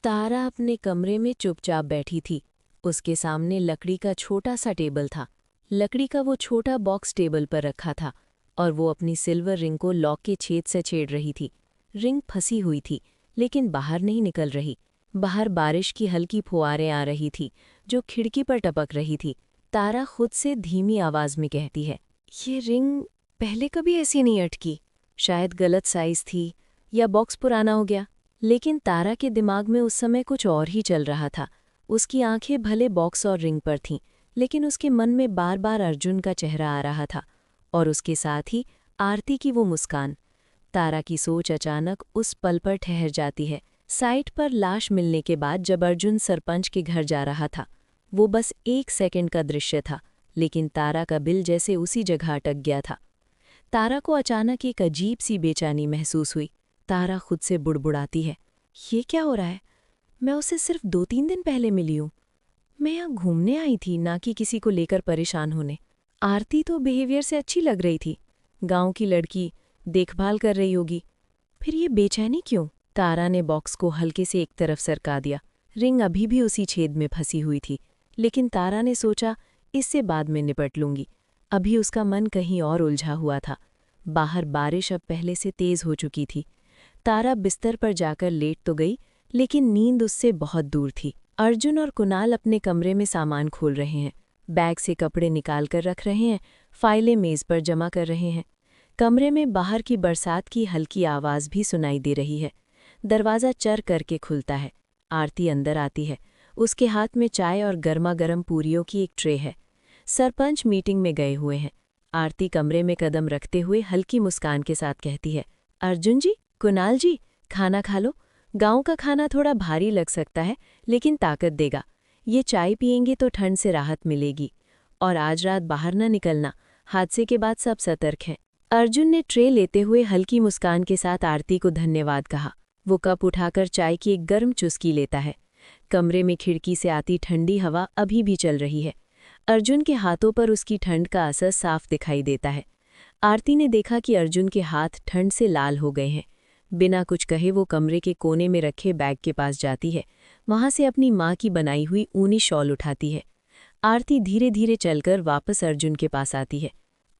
तारा अपने कमरे में चुपचाप बैठी थी। उसके सामने लकड़ी का छोटा सा टेबल था। लकड़ी का वो छोटा बॉक्स टेबल पर रखा था और वो अपनी सिल्वर रिंग को लॉक के छेद से छेड़ रही थी। रिंग फंसी हुई थी, लेकिन बाहर नहीं निकल रही। बाहर बारिश की हल्की फुहारें आ रही थी जो खिड़की पर टपक रही थी। तारा खुद से धीमी आवाज में कहती है, ये रिंग पहले कभी ऐसी नहीं अटकी। शायद गलत साइज थी या बॉक्स पुराना हो गया। लेकिन तारा के दिमाग में उस समय कुछ और ही चल रहा था। उसकी आंखें भले बॉक्स और रिंग पर थीं, लेकिन उसके मन में बार बार अर्जुन का चेहरा आ रहा था और उसके साथ ही आरती की वो मुस्कान। तारा की सोच अचानक उस पल पर ठहर जाती है, साइट पर लाश मिलने के बाद जब अर्जुन सरपंच के घर जा रहा था। वो बस 1 सेकंड का दृश्य था, लेकिन तारा का दिल जैसे उसी जगह अटक गया था। तारा को अचानक एक अजीब सी बेचैनी महसूस हुई। तारा खुद से बुड़बुड़ाती है, ये क्या हो रहा है? मैं उसे सिर्फ 2-3 दिन पहले मिली हूँ। मैं यहाँ घूमने आई थी, ना कि किसी को लेकर परेशान होने। आरती तो बिहेवियर से अच्छी लग रही थी, गांव की लड़की, देखभाल कर रही होगी। फिर ये बेचैनी क्यों? तारा ने बॉक्स को हल्के से एक तरफ सरका दिया। रिंग अभी भी उसी छेद में फंसी हुई थी, लेकिन तारा ने सोचा, इससे बाद में निपट लूंगी। अभी उसका मन कहीं और उलझा हुआ था। बाहर बारिश अब पहले से तेज हो चुकी थी। तारा बिस्तर पर जाकर लेट तो गई, लेकिन नींद उससे बहुत दूर थी। अर्जुन और कुणाल अपने कमरे में सामान खोल रहे हैं, बैग से कपड़े निकाल कर रख रहे हैं, फाइलें मेज पर जमा कर रहे हैं। कमरे में बाहर की बरसात की हल्की आवाज़ भी सुनाई दे रही है। दरवाज़ा चर करके खुलता है। आरती अंदर आती है। उसके हाथ में चाय और गर्मा गर्म पूरियों की एक ट्रे है। सरपंच मीटिंग में गए हुए हैं। आरती कमरे में कदम रखते हुए हल्की मुस्कान के साथ कहती है, अर्जुन जी, कुणाल जी, खाना खा लो। गांव का खाना थोड़ा भारी लग सकता है, लेकिन ताकत देगा। ये चाय पिएंगे तो ठंड से राहत मिलेगी। और आज रात बाहर न निकलना, हादसे के बाद सब सतर्क हैं। अर्जुन ने ट्रे लेते हुए हल्की मुस्कान के साथ आरती को धन्यवाद कहा। वो कप उठाकर चाय की एक गर्म चुस्की लेता है। कमरे में खिड़की से आती ठंडी हवा अभी भी चल रही है। अर्जुन के हाथों पर उसकी ठंड का असर साफ दिखाई देता है। आरती ने देखा कि अर्जुन के हाथ ठंड से लाल हो गए हैं। बिना कुछ कहे वो कमरे के कोने में रखे बैग के पास जाती है। वहां से अपनी माँ की बनाई हुई ऊनी शॉल उठाती है। आरती धीरे धीरे चलकर वापस अर्जुन के पास आती है।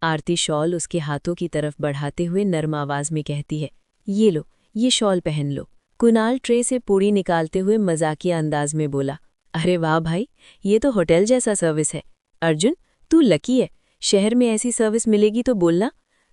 आरती शॉल उसके हाथों की तरफ बढ़ाते हुए नर्म आवाज में कहती है, ये लो, ये शॉल पहन लो। कुणाल ट्रे से पूड़ी निकालते हुए मजाकिया अंदाज में बोला, अरे वाह भाई, ये तो होटल जैसा सर्विस है। अर्जुन, तू लकी है, शहर में ऐसी सर्विस मिलेगी तो बोलना।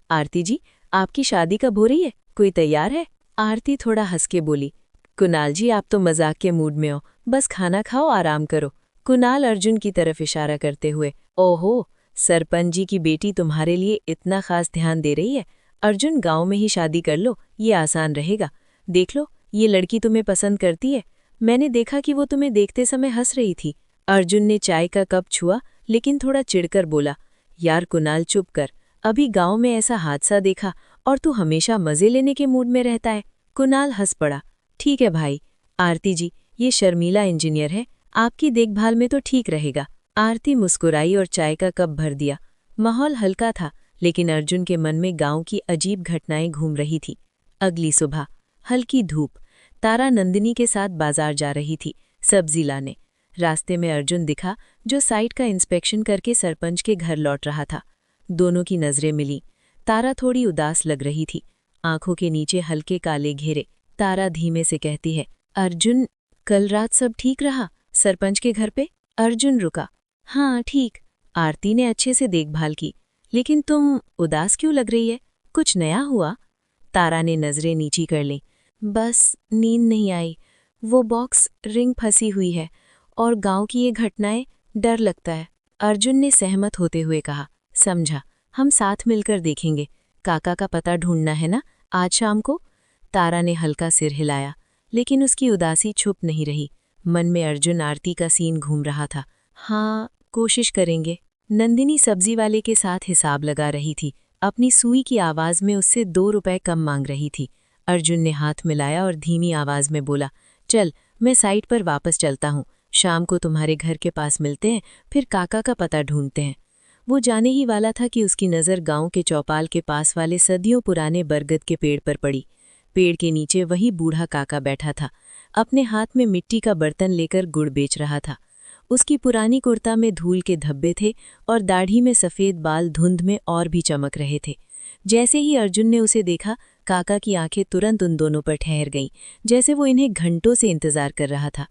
आरती जी, आपकी शादी कब हो रही है? कोई तैयार है? आरती थोड़ा हंस के बोली, कुणाल जी, आप तो मजाक के मूड में हो, बस खाना खाओ, आराम करो। कुणाल अर्जुन की तरफ इशारा करते हुए, ओहो, सरपंच जी की बेटी तुम्हारे लिए इतना खास ध्यान दे रही है। अर्जुन, गांव में ही शादी कर लो, ये आसान रहेगा। देख लो, ये लड़की तुम्हें पसंद करती है। मैंने देखा कि वो तुम्हें देखते समय हंस रही थी। अर्जुन ने चाय का कप छुआ, लेकिन थोड़ा चिढ़कर बोला, यार कुणाल, चुप कर। अभी गांव में ऐसा हादसा देखा और तू हमेशा मजे लेने के मूड में रहता है। कुणाल हंस पड़ा, ठीक है भाई। आरती जी, ये शर्मीला इंजीनियर है, आपकी देखभाल में तो ठीक रहेगा। आरती मुस्कुराई और चाय का कप भर दिया। माहौल हल्का था, लेकिन अर्जुन के मन में गांव की अजीब घटनाएं घूम रही थी। अगली सुबह, हल्की धूप। तारा नंदिनी के साथ बाजार जा रही थी, सब्जी लाने। रास्ते में अर्जुन दिखा, जो साइट का इंस्पेक्शन करके सरपंच के घर लौट रहा था। दोनों की नजरें मिली। तारा थोड़ी उदास लग रही थी, आंखों के नीचे हल्के काले घेरे। तारा धीमे से कहती है, अर्जुन, कल रात सब ठीक रहा सरपंच के घर पे? अर्जुन रुका, हाँ ठीक। आरती ने अच्छे से देखभाल की, लेकिन तुम उदास क्यों लग रही है? कुछ नया हुआ? तारा ने नजरें नीची कर लीं, बस नींद नहीं आई, वो बॉक्स, रिंग फंसी हुई है और गांव की ये घटनाएं, डर लगता है। अर्जुन ने सहमत होते हुए कहा, समझा, हम साथ मिलकर देखेंगे। काका का पता ढूंढना है ना आज शाम को? तारा ने हल्का सिर हिलाया, लेकिन उसकी उदासी छुप नहीं रही। मन में अर्जुन आरती का सीन घूम रहा था। हाँ, कोशिश करेंगे। नंदिनी सब्जी वाले के साथ हिसाब लगा रही थी, अपनी सुई की आवाज में उससे 2 रुपए कम मांग रही थी। अर्जुन ने हाथ मिलाया और धीमी आवाज में बोला, चल, मैं साइट पर वापस चलता हूँ, शाम को तुम्हारे घर के पास मिलते हैं, फिर काका का पता ढूंढते हैं। वो जाने ही वाला था कि उसकी नज़र गांव के चौपाल के पास वाले सदियों पुराने बरगद के पेड़ पर पड़ी। पेड़ के नीचे वही बूढ़ा काका बैठा था। अपने हाथ में मिट्टी का बर्तन लेकर गुड़ बेच रहा था। उसकी पुरानी कुर्ता में धूल के धब्बे थे और दाढ़ी में सफ़ेद बाल धुंध में और भी चमक रहे थे। जैसे ही अर्जुन ने उसे देखा, काका की आंखें तुरंत उन दोनों पर ठहर गईं, जैसे वो इन्हें घंटों से इंतजार कर रहा था।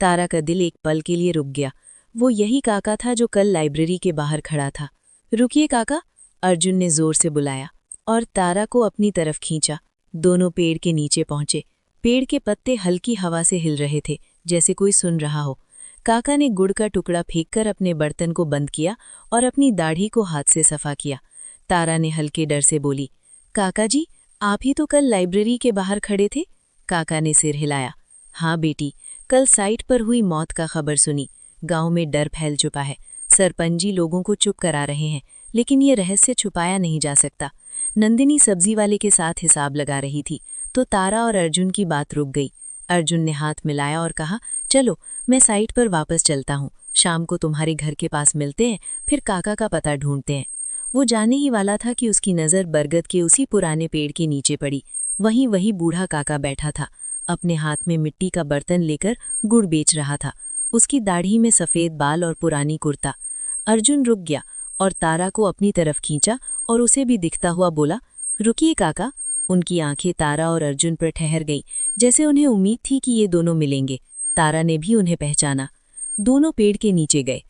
तारा का दिल एक पल के लिए रुक गया। वो यही काका था जो कल लाइब्रेरी के बाहर खड़ा था। रुकिए काका, अर्जुन ने जोर से बुलाया और तारा को अपनी तरफ खींचा। दोनों पेड़ के नीचे पहुंचे। पेड़ के पत्ते हल्की हवा से हिल रहे थे, जैसे कोई सुन रहा हो। काका ने गुड़ का टुकड़ा फेंककर अपने बर्तन को बंद किया और अपनी दाढ़ी को हाथ से सफा किया। तारा ने हल्के डर से बोली, काका जी, आप ही तो कल लाइब्रेरी के बाहर खड़े थे? काका ने सिर हिलाया। हाँ बेटी, कल साइट पर हुई मौत का खबर सुनी। गांव में डर फैल चुका है। सरपंची लोगों को चुप करा रहे हैं, लेकिन ये रहस्य छुपाया नहीं जा सकता। नंदिनी सब्जी वाले के साथ हिसाब लगा रही थी, तो तारा और अर्जुन की बात रुक गई। अर्जुन ने हाथ मिलाया और कहा, चलो मैं साइट पर वापस चलता हूँ। शाम को तुम्हारे घर के पास मिलते हैं, फिर काका का पता ढूंढते हैं। वो जाने ही वाला था कि उसकी नज़र बरगद के उसी पुराने पेड़ के नीचे पड़ी। वहीं वही बूढ़ा काका बैठा था, अपने हाथ में मिट्टी का बर्तन लेकर गुड़ बेच रहा था। उसकी दाढ़ी में सफ़ेद बाल और पुरानी कुर्ता। अर्जुन रुक गया और तारा को अपनी तरफ खींचा और उसे भी दिखता हुआ बोला, रुकिए काका। उनकी आंखें तारा और अर्जुन पर ठहर गईं, जैसे उन्हें उम्मीद थी कि ये दोनों मिलेंगे। तारा ने भी उन्हें पहचाना। दोनों पेड़ के नीचे गए।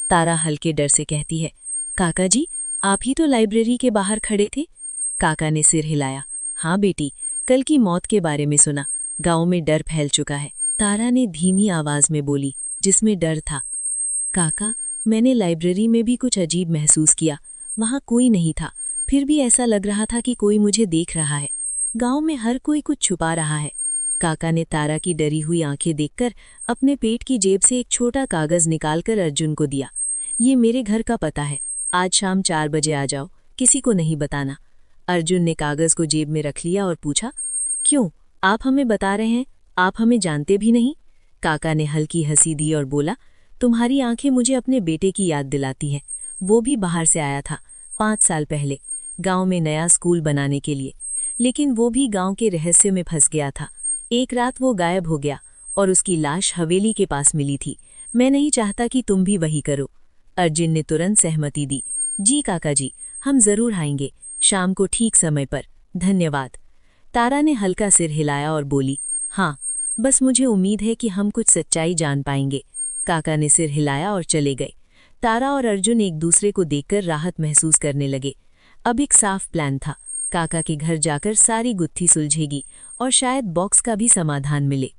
तारा हल्के डर से कहती है, काका जी, आप ही तो लाइब्रेरी के बाहर खड़े थे? काका ने सिर हिलाया। हाँ बेटी, कल की मौत के बारे में सुना। गांव में डर फैल चुका है। तारा ने धीमी आवाज में बोली, जिसमें डर था। काका, मैंने लाइब्रेरी में भी कुछ अजीब महसूस किया। वहां कोई नहीं था, फिर भी ऐसा लग रहा था कि कोई मुझे देख रहा है। गांव में हर कोई कुछ छुपा रहा है। काका ने तारा की डरी हुई आंखें देखकर अपने पेट की जेब से एक छोटा कागज निकालकर अर्जुन को दिया। ये मेरे घर का पता है, आज शाम 4 बजे आ जाओ, किसी को नहीं बताना। अर्जुन ने कागज को जेब में रख लिया और पूछा, क्यों, आप हमें बता रहे हैं? आप हमें जानते भी नहीं? काका ने हल्की हंसी दी और बोला, तुम्हारी आंखें मुझे अपने बेटे की याद दिलाती हैं। वो भी बाहर से आया था 5 साल पहले, गांव में नया स्कूल बनाने के लिए, लेकिन वो भी गांव के रहस्य में फंस गया था। एक रात वो गायब हो गया और उसकी लाश हवेली के पास मिली थी। मैं नहीं चाहता कि तुम भी वही करो। अर्जुन ने तुरंत सहमति दी। जी काका जी, हम जरूर आएंगे, शाम को ठीक समय पर। धन्यवाद। तारा ने हल्का सिर हिलाया और बोली, हाँ, बस मुझे उम्मीद है कि हम कुछ सच्चाई जान पाएंगे। काका ने सिर हिलाया और चले गए। तारा और अर्जुन एक दूसरे को देखकर राहत महसूस करने लगे। अब एक साफ प्लान था। काका के घर जाकर सारी गुत्थी सुलझेगी और शायद बॉक्स का भी समाधान मिले।